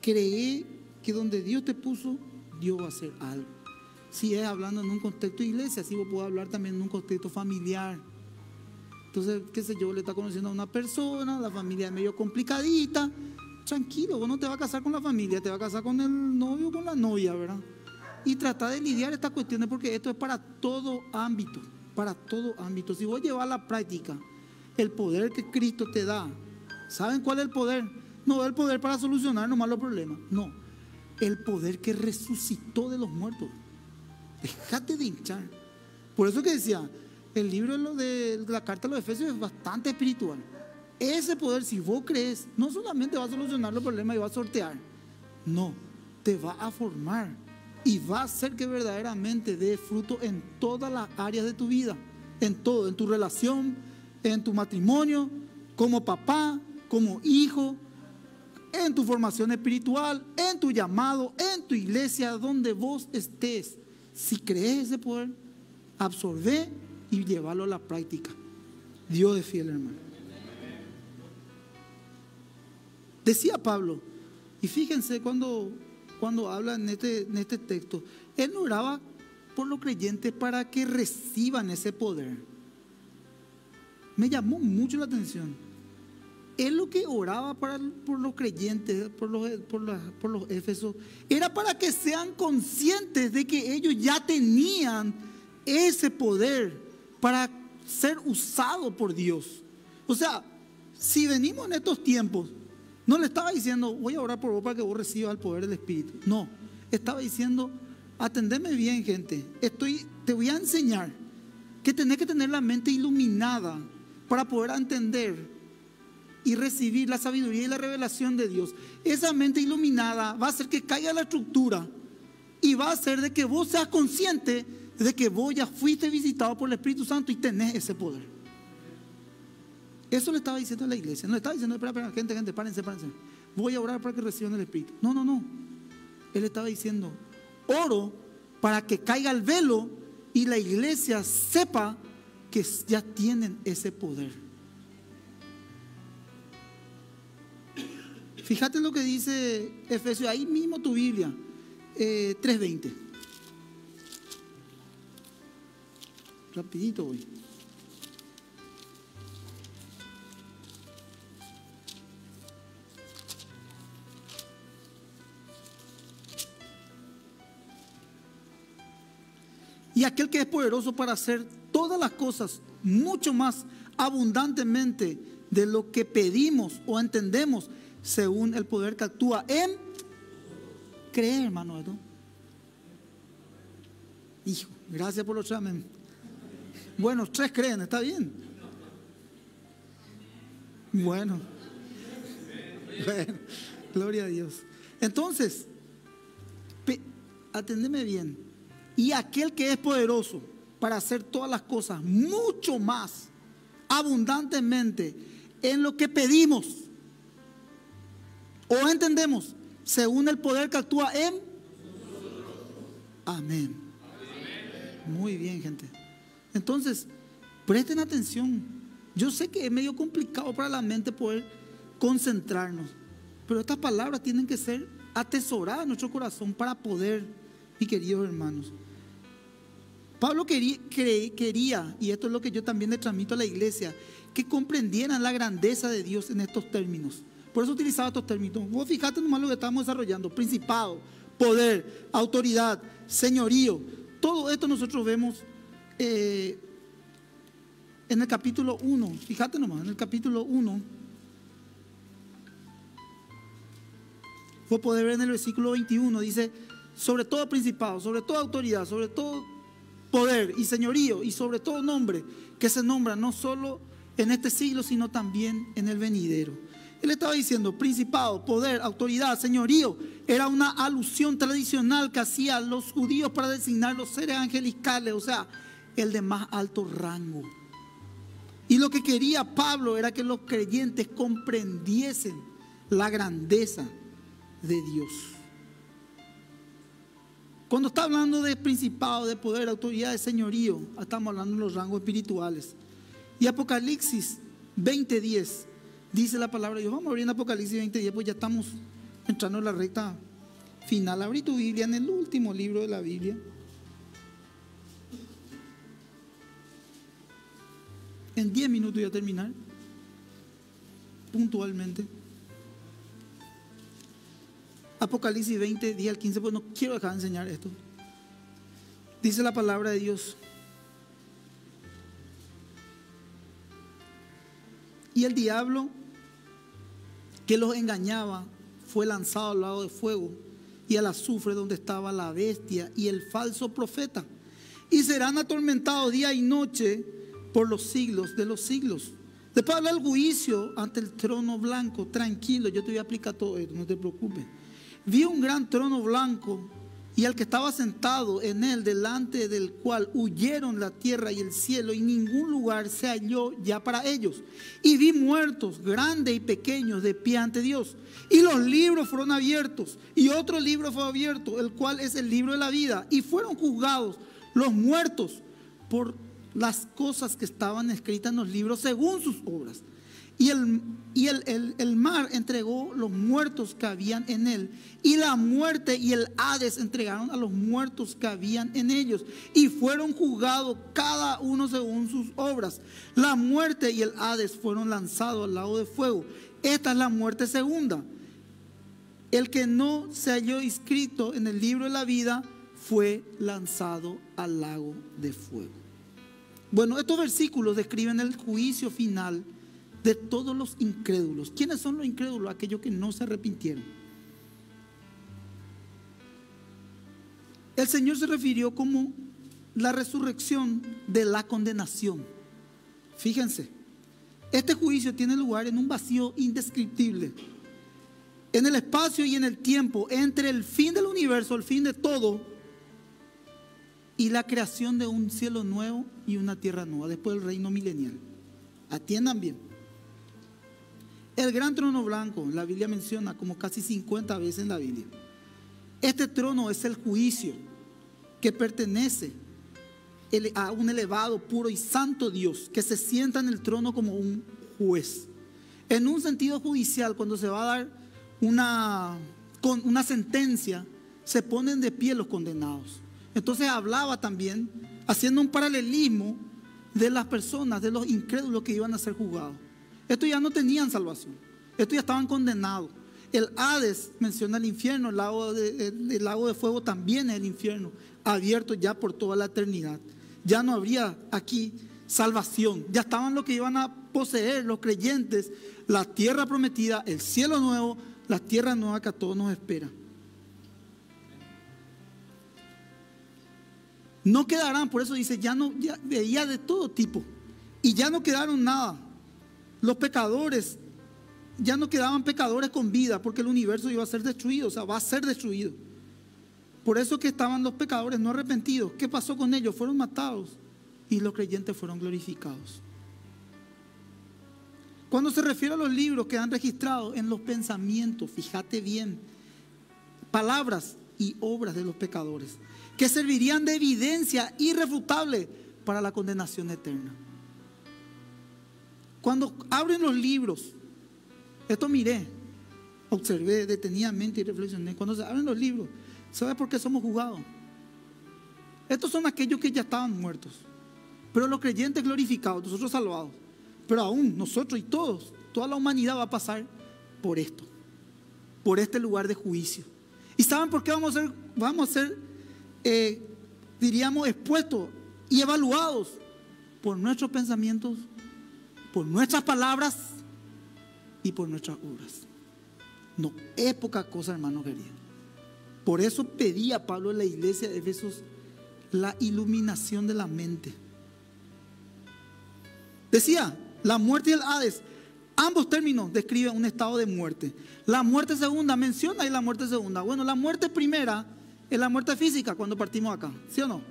Cree que donde Dios te puso, Dios va a hacer algo. Si es hablando en un contexto de iglesia, así vos podés hablar también en un contexto familiar. Entonces, qué sé yo, le está conociendo a una persona, la familia es medio complicadita. Tranquilo, vos no te vas a casar con la familia, te vas a casar con el novio o con la novia, ¿verdad? Y trata de lidiar estas cuestiones, porque esto es para todo ámbito, para todo ámbito. Si vos llevas a la práctica el poder que Cristo te da, ¿saben cuál es el poder? No es el poder para solucionar nomás los problemas, no, el poder que resucitó de los muertos. Déjate de hinchar. Por eso que decía, el libro de la carta a los Efesios es bastante espiritual. Ese poder, si vos crees, no solamente va a solucionar los problemas y va a sortear, no, te va a formar y va a hacer que verdaderamente dé fruto en todas las áreas de tu vida, en todo, en tu relación, en tu matrimonio, como papá, como hijo, en tu formación espiritual, en tu llamado, en tu iglesia, donde vos estés. Si crees ese poder, absorbe y llevarlo a la práctica. Dios es fiel, hermano. Decía Pablo, y fíjense cuando habla en este texto, él no oraba por los creyentes para que reciban ese poder. Me llamó mucho la atención. Él lo que oraba por los creyentes, por los éfesos, era para que sean conscientes de que ellos ya tenían ese poder para ser usado por Dios. O sea, si venimos en estos tiempos, no le estaba diciendo, voy a orar por vos para que vos recibas el poder del Espíritu. No, estaba diciendo, atendeme bien, gente. Te voy a enseñar que tenés que tener la mente iluminada para poder entender y recibir la sabiduría y la revelación de Dios. Esa mente iluminada va a hacer que caiga la estructura y va a hacer de que vos seas consciente de que vos ya fuiste visitado por el Espíritu Santo y tenés ese poder. Eso le estaba diciendo a la iglesia. No le estaba diciendo, espera, gente, párense. Voy a orar para que reciban el Espíritu. No. Él estaba diciendo, oro para que caiga el velo y la iglesia sepa que ya tienen ese poder. Fíjate lo que dice Efesios, ahí mismo tu Biblia, 3:20. Rapidito voy. Y aquel que es poderoso para hacer todas las cosas mucho más abundantemente de lo que pedimos o entendemos, según el poder que actúa en creer, hermano. ¿No? Hijo, gracias por los amén. Bueno, 3 creen, está bien. Bueno, gloria a Dios. Entonces, atendeme bien. Y aquel que es poderoso para hacer todas las cosas mucho más abundantemente en lo que pedimos o entendemos, según el poder que actúa en amén. Muy bien, gente. Entonces, presten atención. Yo sé que es medio complicado para la mente poder concentrarnos, pero estas palabras tienen que ser atesoradas en nuestro corazón para poder, mis queridos hermanos. Pablo quería, y esto es lo que yo también le transmito a la iglesia, que comprendieran la grandeza de Dios en estos términos. Por eso utilizaba estos términos. Vos fijate nomás lo que estamos desarrollando: principado, poder, autoridad, señorío. Todo esto nosotros vemos en el capítulo 1. Fíjate nomás, en el capítulo 1. Vos podés ver en el versículo 21, dice, sobre todo principado, sobre toda autoridad, sobre todo poder y señorío y sobre todo nombre que se nombra no solo en este siglo, sino también en el venidero. Él estaba diciendo principado, poder, autoridad, señorío. Era una alusión tradicional que hacían los judíos para designar los seres angelicales, o sea, el de más alto rango. Y lo que quería Pablo era que los creyentes comprendiesen la grandeza de Dios. Cuando está hablando de principado, de poder, autoridad, de señorío, estamos hablando de los rangos espirituales. Y Apocalipsis 20:10 dice la palabra de Dios. Vamos a abrir en Apocalipsis 20:10, pues ya estamos entrando en la recta final. Abrí tu Biblia en el último libro de la Biblia. En 10 minutos voy a terminar, puntualmente. Apocalipsis 20, 10 al 15, pues no quiero dejar de enseñar esto. Dice la palabra de Dios. Y el diablo que los engañaba fue lanzado al lago de fuego y al azufre donde estaba la bestia y el falso profeta. Y serán atormentados día y noche por los siglos de los siglos. Después habla del juicio ante el trono blanco. Tranquilo, yo te voy a explicar todo esto, no te preocupes. Vi un gran trono blanco y al que estaba sentado en él, delante del cual huyeron la tierra y el cielo, y ningún lugar se halló ya para ellos. Y vi muertos, grandes y pequeños, de pie ante Dios. Y los libros fueron abiertos, y otro libro fue abierto, el cual es el libro de la vida. Y fueron juzgados los muertos por las cosas que estaban escritas en los libros según sus obras. Y el mar entregó los muertos que habían en él, y la muerte y el Hades entregaron a los muertos que habían en ellos, y fueron juzgados cada uno según sus obras. La muerte y el Hades fueron lanzados al lago de fuego. Esta es la muerte segunda. El que no se halló inscrito en el libro de la vida fue lanzado al lago de fuego. Bueno, estos versículos describen el juicio final de todos los incrédulos. ¿Quiénes son los incrédulos? Aquellos que no se arrepintieron. El Señor se refirió como la resurrección de la condenación. Fíjense, este juicio tiene lugar en un vacío indescriptible, en el espacio y en el tiempo, entre el fin del universo, el fin de todo, y la creación de un cielo nuevo y una tierra nueva, después del reino milenial. Atiendan bien. El gran trono blanco, la Biblia menciona como casi 50 veces en la Biblia. Este trono es el juicio que pertenece a un elevado, puro y santo Dios, que se sienta en el trono como un juez. En un sentido judicial, cuando se va a dar una sentencia, se ponen de pie los condenados. Entonces hablaba también, haciendo un paralelismo de las personas, de los incrédulos que iban a ser juzgados. Estos ya no tenían salvación, estos ya estaban condenados. El Hades menciona el infierno, el lago de fuego también es el infierno, abierto ya por toda la eternidad. Ya no habría aquí salvación, ya estaban los que iban a poseer, los creyentes, la tierra prometida, el cielo nuevo, la tierra nueva que a todos nos espera. No quedarán, por eso dice, ya veía de todo tipo, y ya no quedaron nada. Los pecadores, ya no quedaban pecadores con vida, porque el universo iba a ser destruido, o sea, va a ser destruido. Por eso que estaban los pecadores no arrepentidos. ¿Qué pasó con ellos? Fueron matados y los creyentes fueron glorificados. Cuando se refiere a los libros que han registrado en los pensamientos, fíjate bien, palabras y obras de los pecadores, que servirían de evidencia irrefutable para la condenación eterna. Cuando abren los libros, esto miré, observé detenidamente y reflexioné. Cuando se abren los libros, ¿sabe por qué somos juzgados? Estos son aquellos que ya estaban muertos, pero los creyentes glorificados, nosotros salvados. Pero aún nosotros y toda la humanidad va a pasar por esto, por este lugar de juicio. ¿Y saben por qué vamos a ser diríamos, expuestos y evaluados? Por nuestros pensamientos, por nuestras palabras y por nuestras obras. No es poca cosa, hermano querido. Por eso pedía Pablo en la iglesia de Efesios la iluminación de la mente. Decía, la muerte y el Hades, ambos términos describen un estado de muerte. La muerte segunda, menciona ahí la muerte segunda. Bueno, la muerte primera es la muerte física cuando partimos acá, ¿sí o no?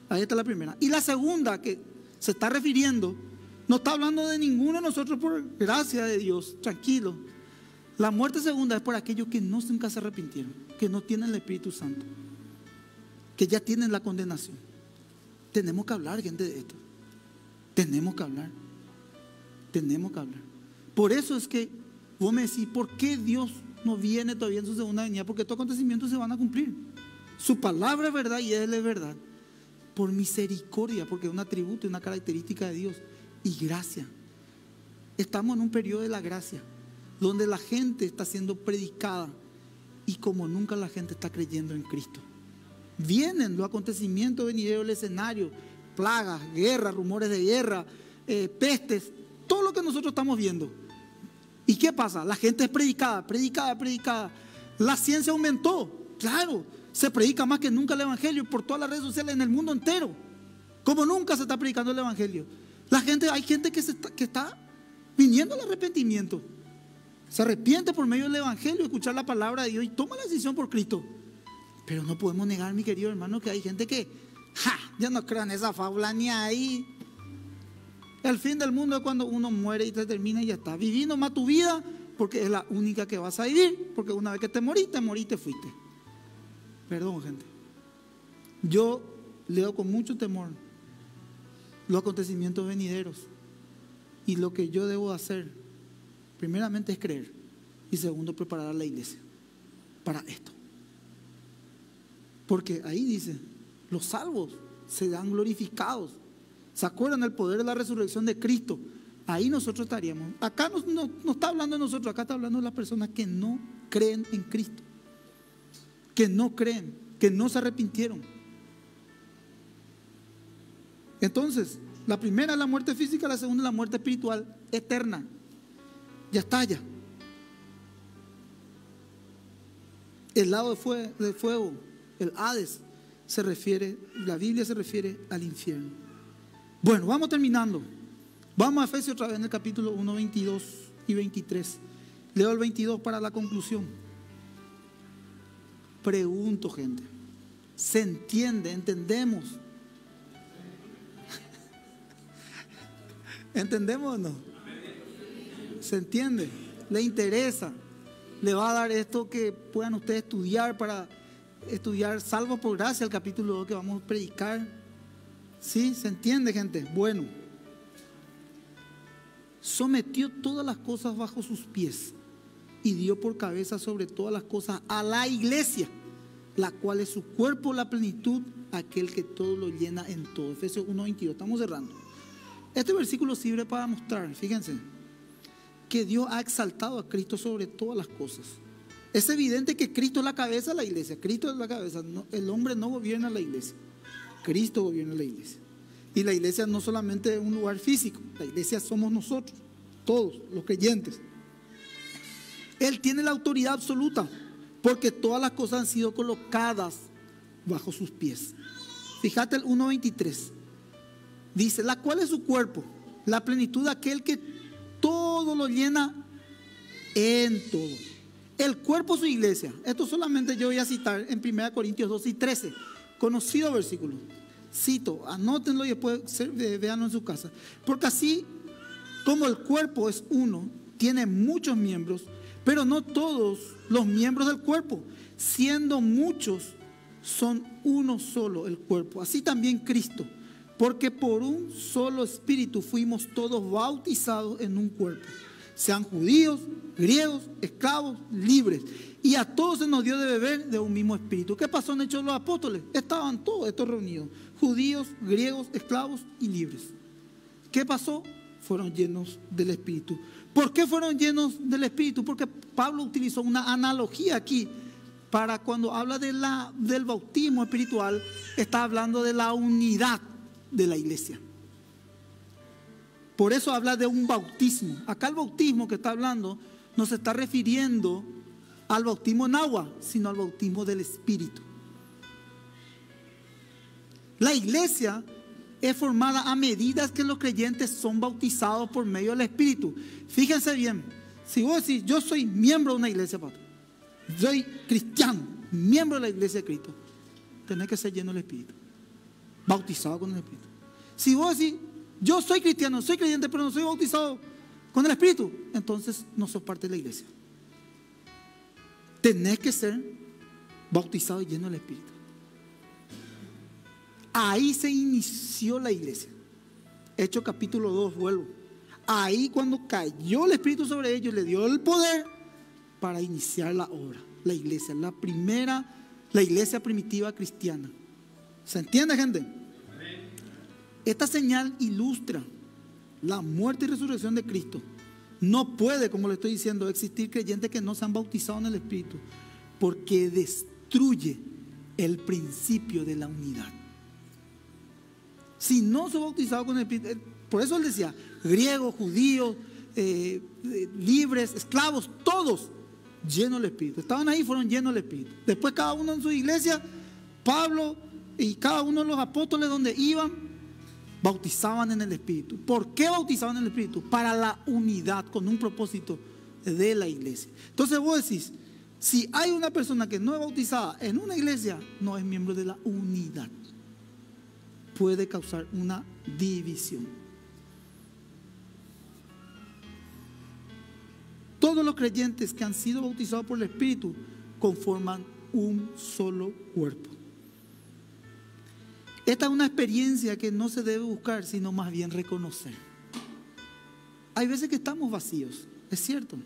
Ahí está la primera. Y la segunda que se está refiriendo, no está hablando de ninguno de nosotros por gracia de Dios, tranquilo. La muerte segunda es por aquellos que nunca se arrepintieron, que no tienen el Espíritu Santo, que ya tienen la condenación. Tenemos que hablar, gente, de esto. Tenemos que hablar. Tenemos que hablar. Por eso es que vos me decís, ¿por qué Dios no viene todavía en su segunda venida? Porque estos acontecimientos se van a cumplir. Su palabra es verdad y Él es verdad. Por misericordia, porque es un atributo y una característica de Dios. Y gracia. Estamos en un periodo de la gracia, donde la gente está siendo predicada y como nunca la gente está creyendo en Cristo. Vienen los acontecimientos venideros del escenario, plagas, guerras, rumores de guerra, pestes, todo lo que nosotros estamos viendo. ¿Y qué pasa? La gente es predicada. La ciencia aumentó, claro, se predica más que nunca el evangelio por todas las redes sociales en el mundo entero. Como nunca se está predicando el evangelio. Hay gente que está viniendo al arrepentimiento. Se arrepiente por medio del evangelio, escuchar la palabra de Dios y toma la decisión por Cristo. Pero no podemos negar, mi querido hermano, que hay gente que ya no creo en esa fábula ni ahí. El fin del mundo es cuando uno muere y te termina y ya está. Viví nomás tu vida porque es la única que vas a vivir. Porque una vez que te moriste, fuiste. Perdón, gente. Yo leo con mucho temor los acontecimientos venideros. Y lo que yo debo hacer, primeramente, es creer. Y segundo, preparar a la iglesia para esto. Porque ahí dice, los salvos serán glorificados. ¿Se acuerdan del poder de la resurrección de Cristo? Ahí nosotros estaríamos. Acá no está hablando de nosotros, acá está hablando de las personas que no creen en Cristo. Que no creen, que no se arrepintieron. Entonces, la primera es la muerte física, la segunda es la muerte espiritual eterna. Ya está ya. El lado de fuego, el Hades, la Biblia se refiere al infierno. Bueno, vamos terminando. Vamos a Efesios otra vez en el capítulo 1, 22 y 23. Leo el 22 para la conclusión. Pregunto, gente, ¿se entiende? ¿Entendemos? ¿Entendemos o no? ¿Se entiende? ¿Le interesa? ¿Le va a dar esto que puedan ustedes estudiar para estudiar salvos por gracia, el capítulo 2 que vamos a predicar? ¿Sí? ¿Se entiende, gente? Bueno. Sometió todas las cosas bajo sus pies y dio por cabeza sobre todas las cosas a la iglesia, la cual es su cuerpo, la plenitud, aquel que todo lo llena en todo. Efesios 1:22, estamos cerrando. Este versículo sirve para mostrar, fíjense, que Dios ha exaltado a Cristo sobre todas las cosas. Es evidente que Cristo es la cabeza de la iglesia. Cristo es la cabeza. No, el hombre no gobierna la iglesia. Cristo gobierna la iglesia. Y la iglesia no solamente es un lugar físico. La iglesia somos nosotros, todos los creyentes. Él tiene la autoridad absoluta porque todas las cosas han sido colocadas bajo sus pies. Fíjate el 1:23. Dice, la cual es su cuerpo, la plenitud de aquel que todo lo llena en todo. El cuerpo es su iglesia. Esto solamente yo voy a citar en 1 Corintios 12 y 13. Conocido versículo. Cito, anótenlo y después véanlo en su casa. Porque así como el cuerpo es uno, tiene muchos miembros, pero no todos los miembros del cuerpo, siendo muchos, son uno solo el cuerpo. Así también Cristo. Porque por un solo espíritu fuimos todos bautizados en un cuerpo. Sean judíos, griegos, esclavos, libres. Y a todos se nos dio de beber de un mismo espíritu. ¿Qué pasó en Hechos de los Apóstoles? Estaban todos estos reunidos. Judíos, griegos, esclavos y libres. ¿Qué pasó? Fueron llenos del Espíritu. ¿Por qué fueron llenos del Espíritu? Porque Pablo utilizó una analogía aquí. Para cuando habla del bautismo espiritual, está hablando de la unidad de la iglesia. Por eso habla de un bautismo. Acá el bautismo que está hablando nos está refiriendo al bautismo en agua, sino al bautismo del Espíritu. La iglesia es formada a medida que los creyentes son bautizados por medio del Espíritu. Fíjense bien, si vos decís, yo soy miembro de una iglesia, pastor, soy cristiano, miembro de la iglesia de Cristo, tenés que ser lleno del Espíritu, bautizado con el Espíritu. Si vos decís, yo soy cristiano, soy creyente, pero no soy bautizado con el Espíritu, entonces no sos parte de la iglesia. Tenés que ser bautizado y lleno del Espíritu. Ahí se inició la iglesia. Hechos capítulo 2, vuelvo. Ahí cuando cayó el Espíritu sobre ellos, le dio el poder para iniciar la obra. La iglesia, la iglesia primitiva cristiana. ¿Se entiende, gente? Esta señal ilustra la muerte y resurrección de Cristo. No puede, como le estoy diciendo, existir creyentes que no se han bautizado en el Espíritu, porque destruye el principio de la unidad. Si no se bautizado con el Espíritu, por eso él decía, griegos, judíos, libres, esclavos, todos llenos del Espíritu. Estaban ahí, fueron llenos del Espíritu. Después cada uno en su iglesia, Pablo y cada uno de los apóstoles donde iban, bautizaban en el Espíritu. ¿Por qué bautizaban en el Espíritu? Para la unidad, con un propósito de la iglesia. Entonces vos decís, si hay una persona que no es bautizada en una iglesia, no es miembro de la unidad. Puede causar una división. Todos los creyentes que han sido bautizados por el Espíritu conforman un solo cuerpo. Esta es una experiencia que no se debe buscar, sino más bien reconocer. Hay veces que estamos vacíos, es cierto,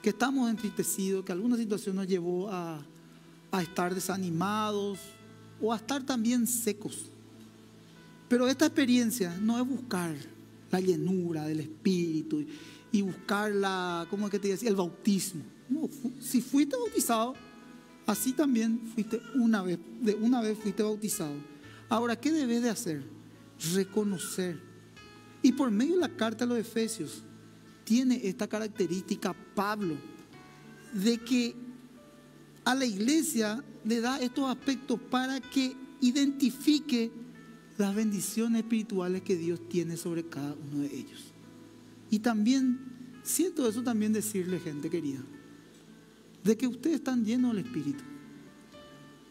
que estamos entristecidos, que alguna situación nos llevó a estar desanimados o a estar también secos. Pero esta experiencia no es buscar la llenura del Espíritu y buscar ¿cómo es que te decía? El bautismo. No, si fuiste bautizado, así también fuiste de una vez fuiste bautizado. Ahora, ¿qué debes de hacer? Reconocer. Y por medio de la carta a los Efesios, tiene esta característica Pablo, de que a la iglesia le da estos aspectos para que identifique las bendiciones espirituales que Dios tiene sobre cada uno de ellos. Y también, siento eso también decirle, gente querida, de que ustedes están llenos del Espíritu.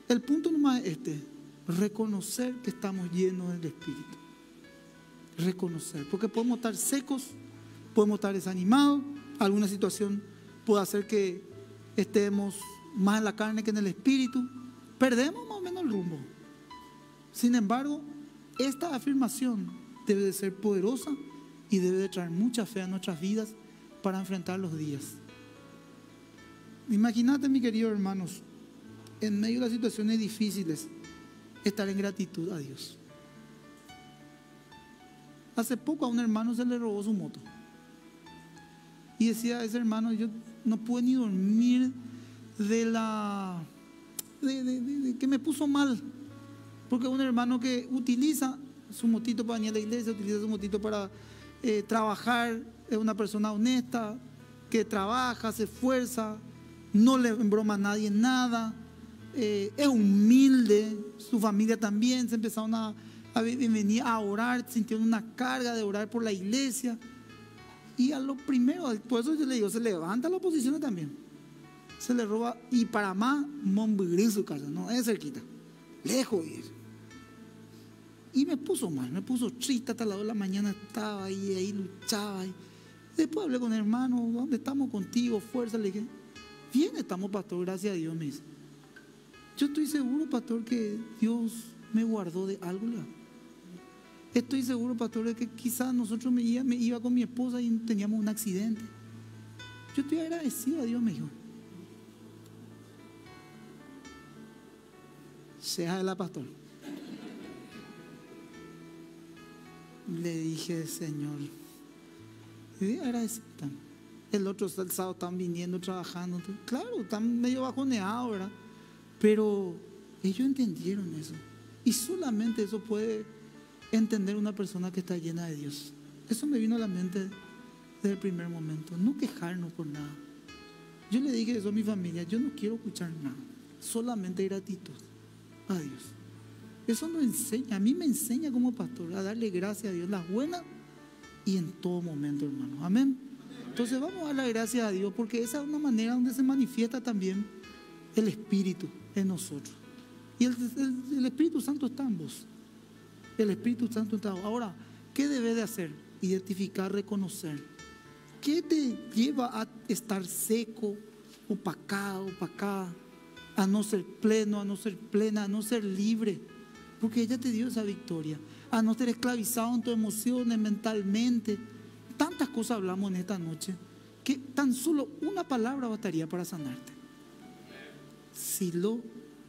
El punto nomás es reconocer que estamos llenos del Espíritu. Reconocer, porque podemos estar secos, podemos estar desanimados, alguna situación puede hacer que estemos más en la carne que en el Espíritu, perdemos más o menos el rumbo. Sin embargo, esta afirmación debe de ser poderosa y debe de traer mucha fe a nuestras vidas para enfrentar los días. Imagínate, mis queridos hermanos, en medio de las situaciones difíciles, estar en gratitud a Dios. Hace poco a un hermano se le robó su moto. Y decía ese hermano, yo no pude ni dormir de que me puso mal. Porque un hermano que utiliza su motito para venir a la iglesia, utiliza su motito para trabajar, es una persona honesta, que trabaja, se esfuerza, no le embroma a nadie en nada, es humilde, su familia también se empezaron a venir a orar, sintieron una carga de orar por la iglesia. Y a lo primero, por eso yo le digo, se levanta la oposición también, se le roba, y para más, Montbugrí su casa, no es cerquita, lejos de ir. Y me puso mal, me puso triste, hasta las 2 de la mañana estaba ahí luchaba. Después hablé con el hermano, ¿dónde estamos contigo? Fuerza, le dije, bien estamos, pastor, gracias a Dios, me dice. Yo estoy seguro, pastor, que Dios me guardó de algo. Estoy seguro, pastor, de que quizás nosotros me iba con mi esposa y teníamos un accidente. Yo estoy agradecido a Dios, me dijo. Sea de la pastor. Le dije, Señor, y agradecido. El otro sábado están viniendo, trabajando. Claro, están medio bajoneados, ¿verdad? Pero ellos entendieron eso. Y solamente eso puede entender una persona que está llena de Dios. Eso me vino a la mente desde el primer momento. No quejarnos por nada. Yo le dije eso a mi familia, yo no quiero escuchar nada, solamente gratitud a Dios. Eso nos enseña, a mí me enseña como pastor a darle gracias a Dios, las buenas y en todo momento, hermanos. Amén. Entonces vamos a darle gracias a Dios, porque esa es una manera donde se manifiesta también el Espíritu en nosotros. Y el Espíritu Santo está en vos. El Espíritu Santo está en vos. Ahora, ¿qué debes de hacer? Identificar, reconocer. ¿Qué te lleva a estar seco, opacado, opacada? A no ser pleno, a no ser plena, a no ser libre. Porque ella te dio esa victoria. A no ser esclavizado en tus emociones, mentalmente. Tantas cosas hablamos en esta noche, que tan solo una palabra bastaría para sanarte. Si lo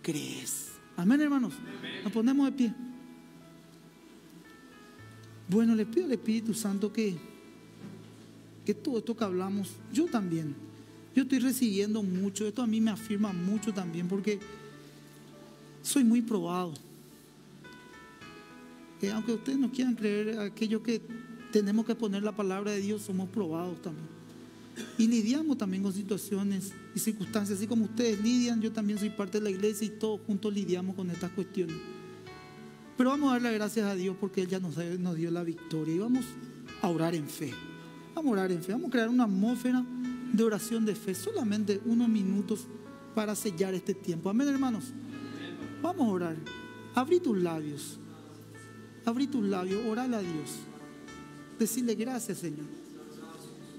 crees. Amén, hermanos. Nos ponemos de pie. Bueno, le pido al Espíritu Santo que todo esto que hablamos, yo también, yo estoy recibiendo mucho. Esto a mí me afirma mucho también, porque soy muy probado. Aunque ustedes no quieran creer aquello que tenemos que poner la palabra de Dios, somos probados también. Y lidiamos también con situaciones y circunstancias. Así como ustedes lidian, yo también soy parte de la iglesia y todos juntos lidiamos con estas cuestiones. Pero vamos a darle gracias a Dios porque Él ya nos dio la victoria. Y vamos a orar en fe. Vamos a orar en fe. Vamos a crear una atmósfera de oración de fe. Solamente unos minutos para sellar este tiempo. Amén, hermanos. Vamos a orar. Abrí tus labios. Abrí tus labios. Orale a Dios. Decirle gracias, Señor.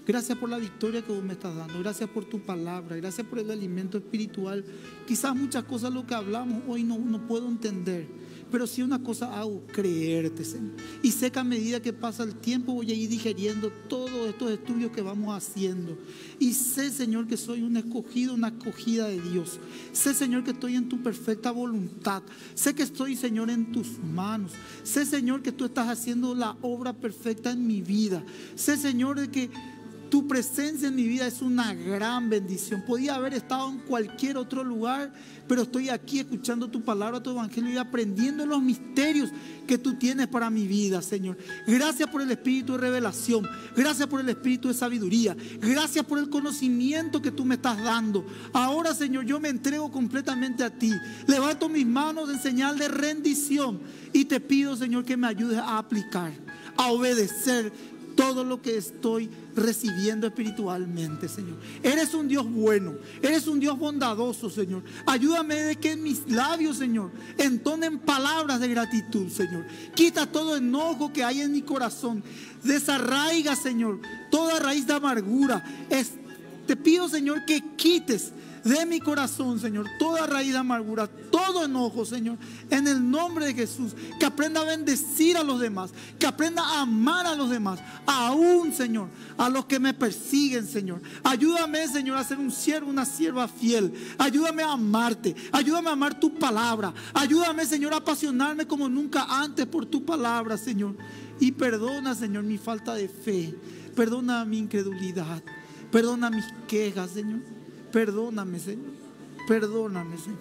Gracias por la victoria que vos me estás dando. Gracias por tu palabra. Gracias por el alimento espiritual. Quizás muchas cosas lo que hablamos hoy no puedo entender. Pero si una cosa hago, creerte, Señor. Y sé que a medida que pasa el tiempo voy a ir digeriendo todos estos estudios que vamos haciendo. Y sé, Señor, que soy un escogido, una escogida de Dios. Sé, Señor, que estoy en tu perfecta voluntad. Sé que estoy, Señor, en tus manos. Sé, Señor, que tú estás haciendo la obra perfecta en mi vida. Sé, Señor, de que tu presencia en mi vida es una gran bendición. Podía haber estado en cualquier otro lugar, pero estoy aquí escuchando tu palabra, tu evangelio y aprendiendo los misterios que tú tienes para mi vida, Señor. Gracias por el espíritu de revelación. Gracias por el espíritu de sabiduría. Gracias por el conocimiento que tú me estás dando. Ahora, Señor, yo me entrego completamente a ti. Levanto mis manos en señal de rendición y te pido, Señor, que me ayudes a aplicar, a obedecer todo lo que estoy recibiendo espiritualmente, Señor. Eres un Dios bueno, eres un Dios bondadoso, Señor. Ayúdame de que mis labios, Señor, entonen palabras de gratitud, Señor. Quita todo enojo que hay en mi corazón. Desarraiga, Señor, toda raíz de amargura. Te pido, Señor, que quites de mi corazón, Señor, toda raíz de amargura, todo enojo, Señor, en el nombre de Jesús. Que aprenda a bendecir a los demás, que aprenda a amar a los demás, aún, Señor, a los que me persiguen, Señor. Ayúdame, Señor, a ser un siervo, una sierva fiel. Ayúdame a amarte, ayúdame a amar tu palabra. Ayúdame, Señor, a apasionarme como nunca antes por tu palabra, Señor. Y perdona, Señor, mi falta de fe. Perdona mi incredulidad. Perdona mis quejas, Señor. Perdóname, Señor. Perdóname, Señor.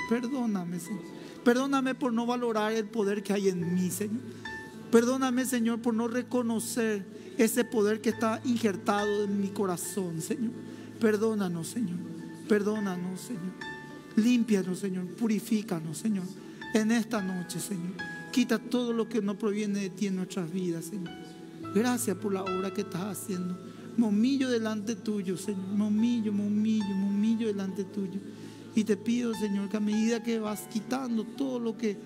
Perdóname, Señor. Perdóname por no valorar el poder que hay en mí, Señor. Perdóname, Señor, por no reconocer ese poder que está injertado en mi corazón, Señor. Perdónanos, Señor. Perdónanos, Señor. Límpianos, Señor. Purifícanos, Señor. En esta noche, Señor. Quita todo lo que no proviene de ti en nuestras vidas, Señor. Gracias por la obra que estás haciendo. Me humillo delante tuyo, Señor. Me humillo delante tuyo. Y te pido, Señor, que a medida que vas quitando todo lo que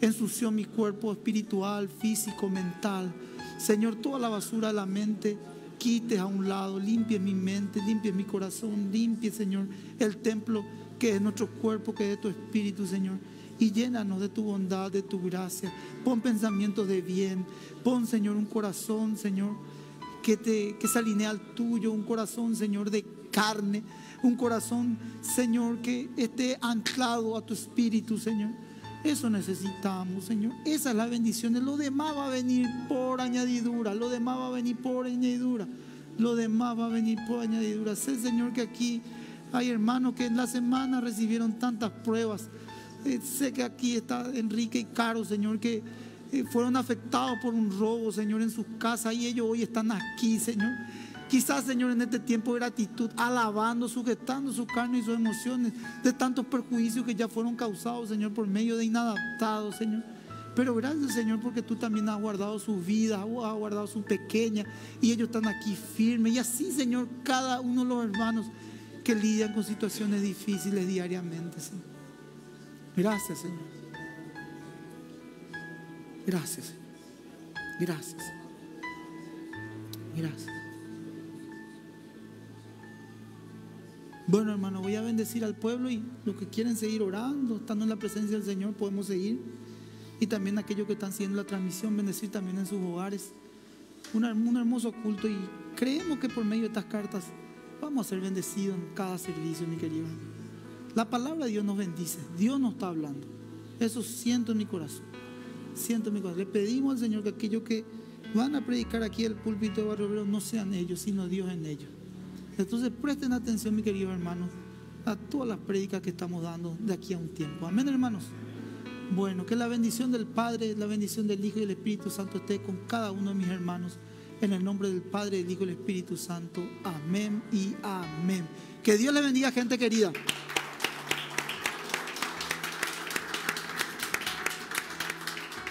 ensució mi cuerpo espiritual, físico, mental, Señor, toda la basura de la mente, quites a un lado, limpie mi mente, limpie mi corazón, limpie, Señor, el templo que es nuestro cuerpo, que es tu espíritu, Señor. Y llénanos de tu bondad, de tu gracia. Pon pensamientos de bien. Pon, Señor, un corazón, Señor, que se alinee al tuyo, un corazón, Señor, de carne, un corazón, Señor, que esté anclado a tu espíritu, Señor. Eso necesitamos, Señor. Esa es la bendición. Lo demás va a venir por añadidura. Lo demás va a venir por añadidura. Lo demás va a venir por añadidura. Sé, Señor, que aquí hay hermanos que en la semana recibieron tantas pruebas. Sé que aquí está Enrique y Caro, Señor, que fueron afectados por un robo, Señor, en sus casas, y ellos hoy están aquí, Señor. Quizás, Señor, en este tiempo de gratitud, alabando, sujetando su carne y sus emociones de tantos perjuicios que ya fueron causados, Señor, por medio de inadaptados, Señor. Pero gracias, Señor, porque tú también has guardado su vida, has guardado su pequeña, y ellos están aquí firmes. Y así, Señor, cada uno de los hermanos que lidian con situaciones difíciles diariamente, Señor. Gracias, Señor. Gracias, Señor. Gracias. Gracias. Bueno, hermano, voy a bendecir al pueblo, y los que quieren seguir orando, estando en la presencia del Señor, podemos seguir. Y también aquellos que están siguiendo la transmisión, bendecir también en sus hogares. Un hermoso culto, y creemos que por medio de estas cartas vamos a ser bendecidos en cada servicio, mi querido. La palabra de Dios nos bendice, Dios nos está hablando. Eso siento en mi corazón. Siento en mi corazón. Le pedimos al Señor que aquellos que van a predicar aquí el púlpito de Barrio Obrero no sean ellos, sino Dios en ellos. Entonces presten atención, mi querido hermano, a todas las prédicas que estamos dando de aquí a un tiempo. Amén, hermanos. Bueno, que la bendición del Padre, la bendición del Hijo y del Espíritu Santo esté con cada uno de mis hermanos. En el nombre del Padre, del Hijo y del Espíritu Santo. Amén y amén. Que Dios les bendiga, gente querida.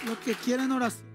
Los que quieren oración.